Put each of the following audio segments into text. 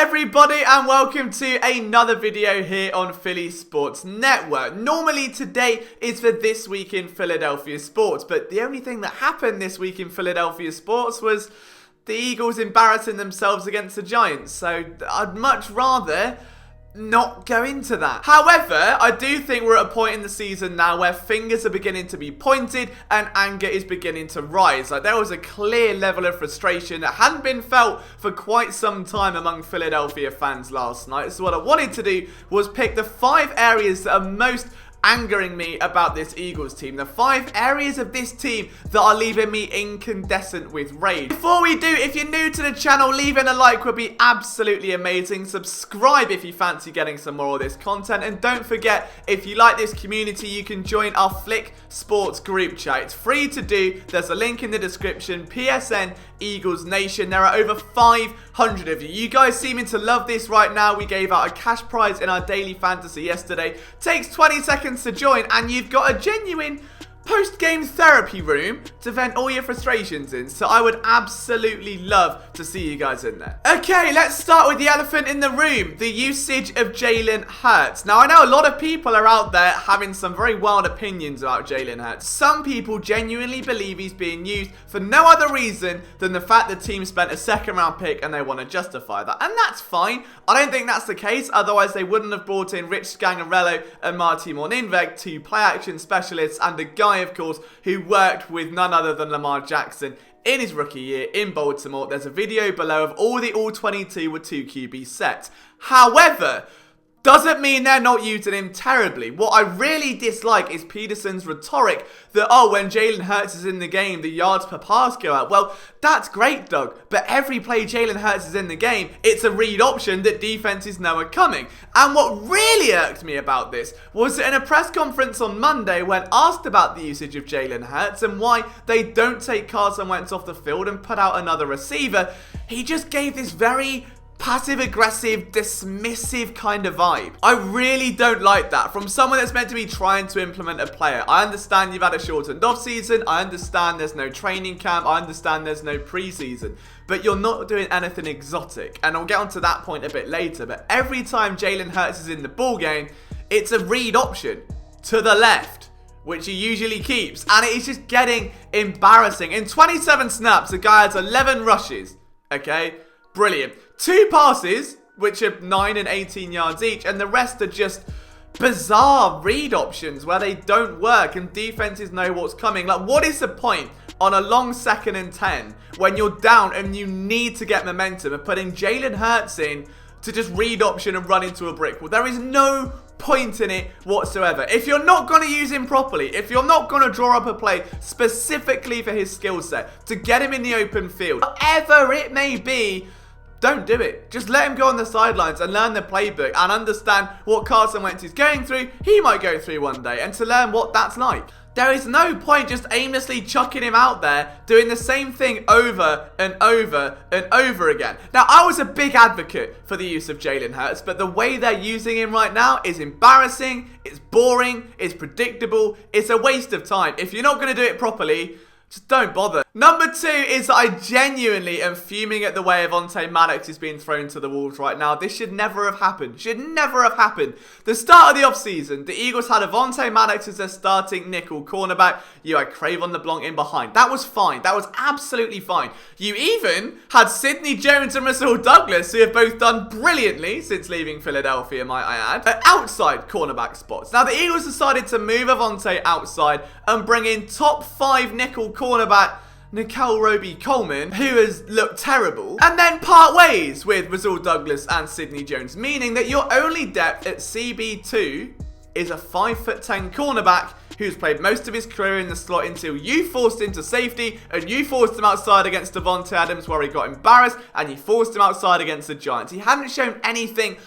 everybody, and welcome to another video here on Philly Sports Network. Normally today is for This Week in Philadelphia Sports, but the only thing that happened this week in Philadelphia Sports was the Eagles embarrassing themselves against the Giants, so I'd much rather not go into that. However, I do think we're at a point in the season now where fingers are beginning to be pointed and anger is beginning to rise. Like, there was a clear level of frustration that hadn't been felt for quite some time among Philadelphia fans last night. So what I wanted to do was pick the 5 areas that are most angering me about this Eagles team. The 5 areas of this team that are leaving me incandescent with rage. Before we do, if you're new to the channel, leaving a like would be absolutely amazing. Subscribe if you fancy getting some more of this content. And don't forget, if you like this community, you can join our Flick Sports group chat. It's free to do. There's a link in the description. PSN Eagles Nation. There are over 500 of you. You guys seeming to love this right now. We gave out a cash prize in our daily fantasy yesterday. Takes 20 seconds to join, and you've got a genuine post-game therapy room to vent all your frustrations in. So I would absolutely love to see you guys in there. Okay, let's start with the elephant in the room, the usage of Jalen Hurts. Now, I know a lot of people are out there having some very wild opinions about Jalen Hurts. Some people genuinely believe he's being used for no other reason than the fact the team spent a second-round pick and they want to justify that. And that's fine. I don't think that's the case. Otherwise, they wouldn't have brought in Rich Scangarello and Marty Morninveg, 2 play-action specialists, and a guy, of course, who worked with none other than Lamar Jackson in his rookie year in Baltimore. There's a video below of all the All-22 with 2 QB sets. However, doesn't mean they're not using him terribly. What I really dislike is Peterson's rhetoric that, oh, when Jalen Hurts is in the game, the yards per pass go up. Well, that's great, Doug, but every play Jalen Hurts is in the game, it's a read option that defenses know are coming. And what really irked me about this was that in a press conference on Monday, when asked about the usage of Jalen Hurts and why they don't take Carson Wentz off the field and put out another receiver, he just gave this very passive-aggressive, dismissive kind of vibe. I really don't like that from someone that's meant to be trying to implement a player. I understand you've had a shortened off-season. I understand there's no training camp. I understand there's no preseason. But you're not doing anything exotic. And I'll get onto that point a bit later. But every time Jalen Hurts is in the ball game, it's a read option to the left, which he usually keeps. And it is just getting embarrassing. In 27 snaps, the guy has 11 rushes. Okay? Brilliant. 2 passes, which are 9 and 18 yards each, and the rest are just bizarre read options where they don't work and defenses know what's coming. Like, what is the point on a long 2nd and 10 when you're down and you need to get momentum and putting Jalen Hurts in to just read option and run into a brick wall? There is no point in it whatsoever. If you're not going to use him properly, if you're not going to draw up a play specifically for his skill set to get him in the open field, whatever it may be, don't do it. Just let him go on the sidelines and learn the playbook and understand what Carson Wentz is going through. He might go through one day, and to learn what that's like. There is no point just aimlessly chucking him out there doing the same thing over and over and over again. Now, I was a big advocate for the use of Jalen Hurts, but the way they're using him right now is embarrassing, it's boring, it's predictable, it's a waste of time. If you're not going to do it properly, just don't bother. Number 2 is that I genuinely am fuming at the way Avonte Maddox is being thrown to the wolves right now. This should never have happened. Should never have happened. The start of the offseason, the Eagles had Avonte Maddox as their starting nickel cornerback. You had Cravon LeBlanc in behind. That was fine. That was absolutely fine. You even had Sidney Jones and Rasul Douglas, who have both done brilliantly since leaving Philadelphia, might I add, at outside cornerback spots. Now, the Eagles decided to move Avonte outside and bring in top 5 nickel cornerback Nickel Roby-Coleman, who has looked terrible, and then part ways with Rasul Douglas and Sidney Jones, meaning that your only depth at CB2 is a 5'10" cornerback who's played most of his career in the slot until you forced him to safety and you forced him outside against Davante Adams where he got embarrassed, and you forced him outside against the Giants. He hadn't shown anything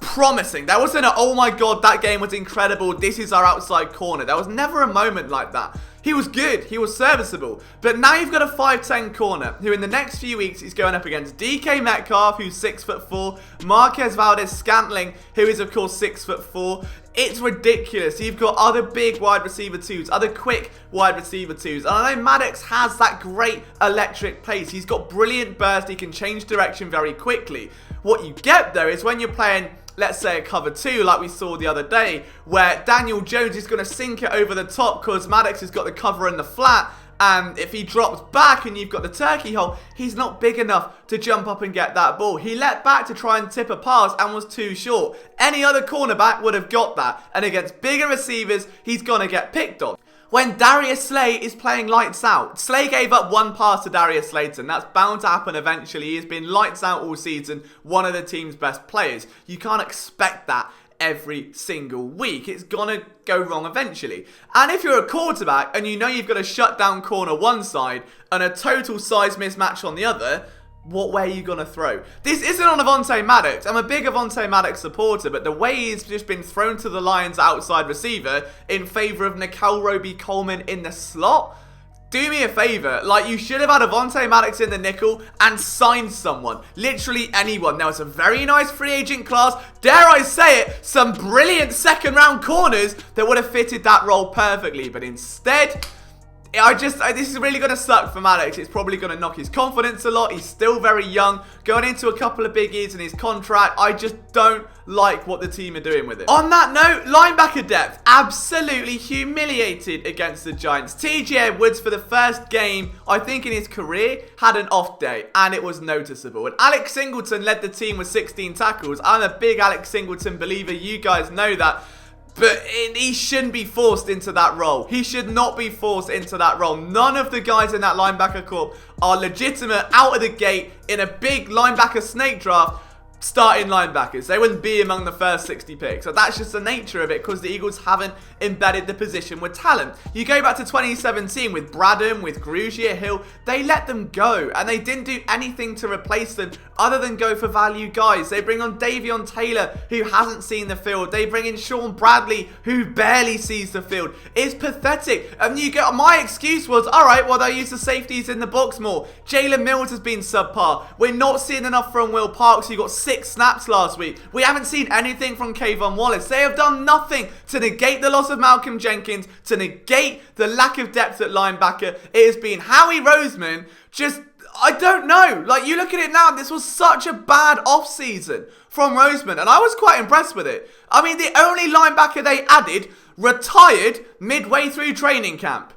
promising. There wasn't a, oh my god, that game was incredible, this is our outside corner. There was never a moment like that. He was good, he was serviceable, but now you've got a 5'10" corner who in the next few weeks is going up against DK Metcalf, who's 6'4", Marquez Valdez-Scantling, who is of course 6'4", It's ridiculous. You've got other big wide receiver twos, other quick wide receiver twos. And I know MADDOX has that great electric pace. He's got brilliant burst. He can change direction very quickly. What you get, though, is when you're playing, let's say, a cover 2 like we saw the other day, where Daniel Jones is going to sink it over the top because MADDOX has got the cover in the flat. And if he drops back and you've got the turkey hole, he's not big enough to jump up and get that ball. He let back to try and tip a pass and was too short. Any other cornerback would have got that. And against bigger receivers, he's going to get picked on. When Darius Slay is playing lights out, Slay gave up one pass to Darius Slayton. That's bound to happen eventually. He has been lights out all season, one of the team's best players. You can't expect that every single week. It's gonna go wrong eventually. And if you're a quarterback and you know you've got a shutdown corner one side and a total size mismatch on the other, what way are you gonna throw? This isn't on Avonte Maddox. I'm a big Avonte Maddox supporter, but the way he's just been thrown to the Lions outside receiver in favor of Nickel Roby-Coleman in the slot, do me a favor, like, you should have had Avonte Maddox in the nickel and signed someone. Literally anyone. There was a very nice free agent class, dare I say it, some brilliant second round corners that would have fitted that role perfectly. But instead, this is really going to suck for Maddox. It's probably going to knock his confidence a lot. He's still very young, going into a couple of big years in his contract. I just don't like what the team are doing with it. On that note, linebacker depth absolutely humiliated against the Giants. TJ Edwards, for the first game, I think in his career, had an off day, and it was noticeable. And Alex Singleton led the team with 16 tackles. I'm a big Alex Singleton believer. You guys know that. But he shouldn't be forced into that role. He should not be forced into that role. None of the guys in that linebacker corps are legitimate out of the gate in a big linebacker snake draft starting linebackers. They wouldn't be among the first 60 picks. So that's just the nature of it because the Eagles haven't embedded the position with talent. You go back to 2017 with Bradham, with Grugier, Hill, they let them go and they didn't do anything to replace them other than go for value guys. They bring on Davion Taylor, who hasn't seen the field. They bring in Sean Bradley, who barely sees the field. It's pathetic. And you get, my excuse was, alright, well, they use the safeties in the box more. Jalen Mills has been subpar. We're not seeing enough from Will Parks, who got 6 snaps last week. We haven't seen anything from Kayvon Wallace. They have done nothing to negate the loss of Malcolm Jenkins, to negate the lack of depth at linebacker. It has been Howie Roseman just, I don't know. Like, you look at it now, this was such a bad offseason from Roseman, and I was quite impressed with it. I mean, the only linebacker they added retired midway through training camp.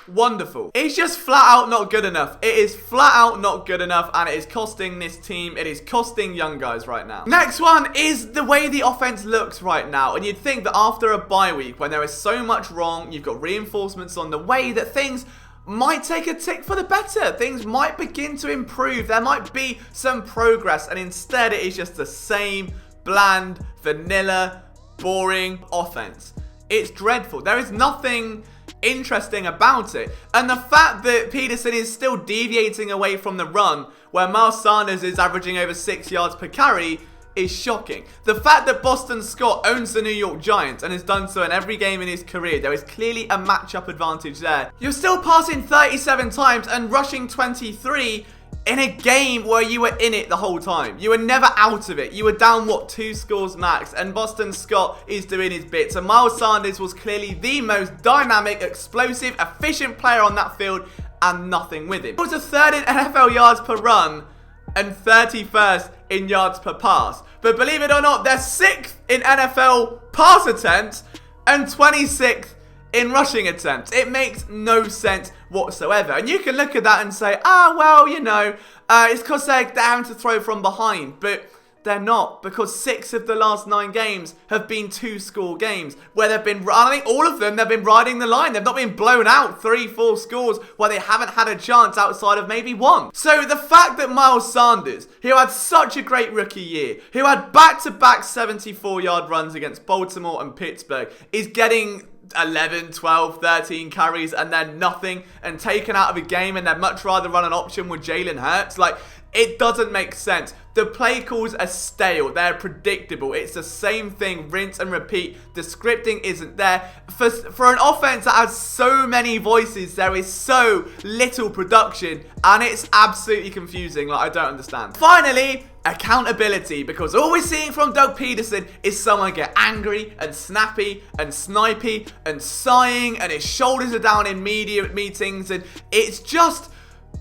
Wonderful. It's just flat out not good enough. It is flat out not good enough, and it is costing this team. It is costing young guys right now. Next one is the way the offense looks right now. And you'd think that after a bye week, when there is so much wrong, you've got reinforcements on the way, that things might take a tick for the better. Things might begin to improve. There might be some progress, and instead it is just the same bland, vanilla, boring offense. It's dreadful. There is nothing interesting about it. And the fact that Peterson is still deviating away from the run, where Miles Sanders is averaging over 6 yards per carry, is shocking. The fact that Boston Scott owns the New York Giants and has done so in every game in his career, there is clearly a matchup advantage there. You're still passing 37 times and rushing 23 in a game where you were in it the whole time. You were never out of it. You were down, 2 scores max, and Boston Scott is doing his bits. And Miles Sanders was clearly the most dynamic, explosive, efficient player on that field, and nothing with him. He was a 3rd in NFL yards per run and 31st in yards per pass. But believe it or not, they're 6th in NFL pass attempts and 26th in rushing attempts. It makes no sense whatsoever. And you can look at that and say, well, you know, it's because they're having to throw from behind. But they're not, because 6 of the last 9 games have been 2-score games where they've been, I think all of them, they've been riding the line. They've not been blown out 3-4 scores where they haven't had a chance outside of maybe 1. So the fact that Miles Sanders, who had such a great rookie year, who had back-to-back 74-yard runs against Baltimore and Pittsburgh, is getting 11, 12, 13 carries and then nothing, and taken out of a game, and they'd much rather run an option with Jalen Hurts. Like, It doesn't make sense. The play calls are stale. They're predictable. It's the same thing, rinse and repeat. The scripting isn't there. For an offense that has so many voices, there is so little production, and it's absolutely confusing. Like, I don't understand. Finally, accountability, because all we're seeing from Doug Peterson is someone get angry and snappy and snipey and sighing, and his shoulders are down in media meetings, and it's just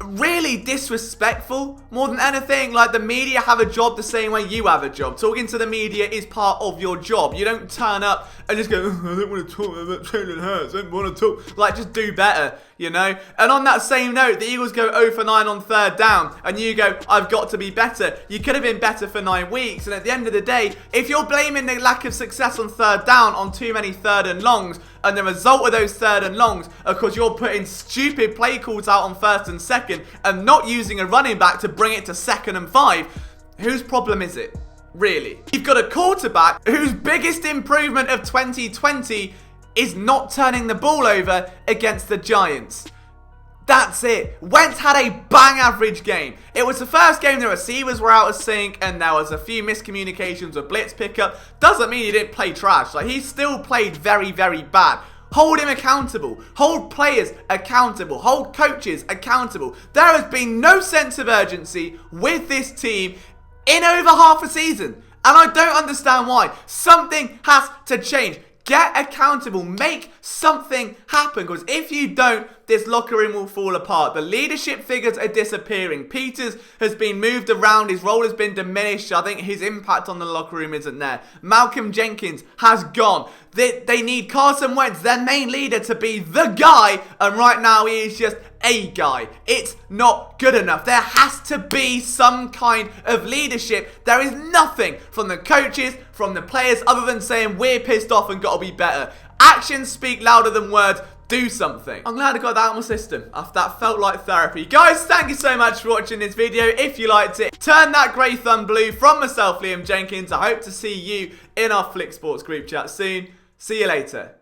really disrespectful more than anything. Like, the media have a job the same way you have a job. Talking to the media is part of your job. You don't turn up and just go, oh, I don't want to talk about Jalen Hurts, I don't want to talk. Like, just do better, you know? And on that same note, the Eagles go 0 for 9 on third down, and you go, I've got to be better. You could have been better for 9 weeks, and at the end of the day, if you're blaming the lack of success on third down on too many third and longs, and the result of those third and longs are because you're putting stupid play calls out on first and second and not using a running back to bring it to 2nd and 5, whose problem is it? Really? You've got a quarterback whose biggest improvement of 2020 is not turning the ball over against the Giants. That's it. Wentz had a bang average game. It was the first game the receivers were out of sync and there was a few miscommunications with blitz pickup. Doesn't mean he didn't play trash. Like, he still played very, very bad. Hold him accountable. Hold players accountable. Hold coaches accountable. There has been no sense of urgency with this team in over half a season. And I don't understand why. Something has to change. Get accountable. Make something happen. Because if you don't, this locker room will fall apart. The leadership figures are disappearing. Peters has been moved around. His role has been diminished. I think his impact on the locker room isn't there. Malcolm Jenkins has gone. They need Carson Wentz, their main leader, to be the guy. And right now he is just a guy. It's not good enough. There has to be some kind of leadership. There is nothing from the coaches, from the players, other than saying we're pissed off and got to be better. Actions speak louder than words. Do something. I'm glad I got that out of my system. That felt like therapy. Guys, thank you so much for watching this video. If you liked it, turn that grey thumb blue. From myself, Liam Jenkins. I hope to see you in our Flick Sports group chat soon. See you later.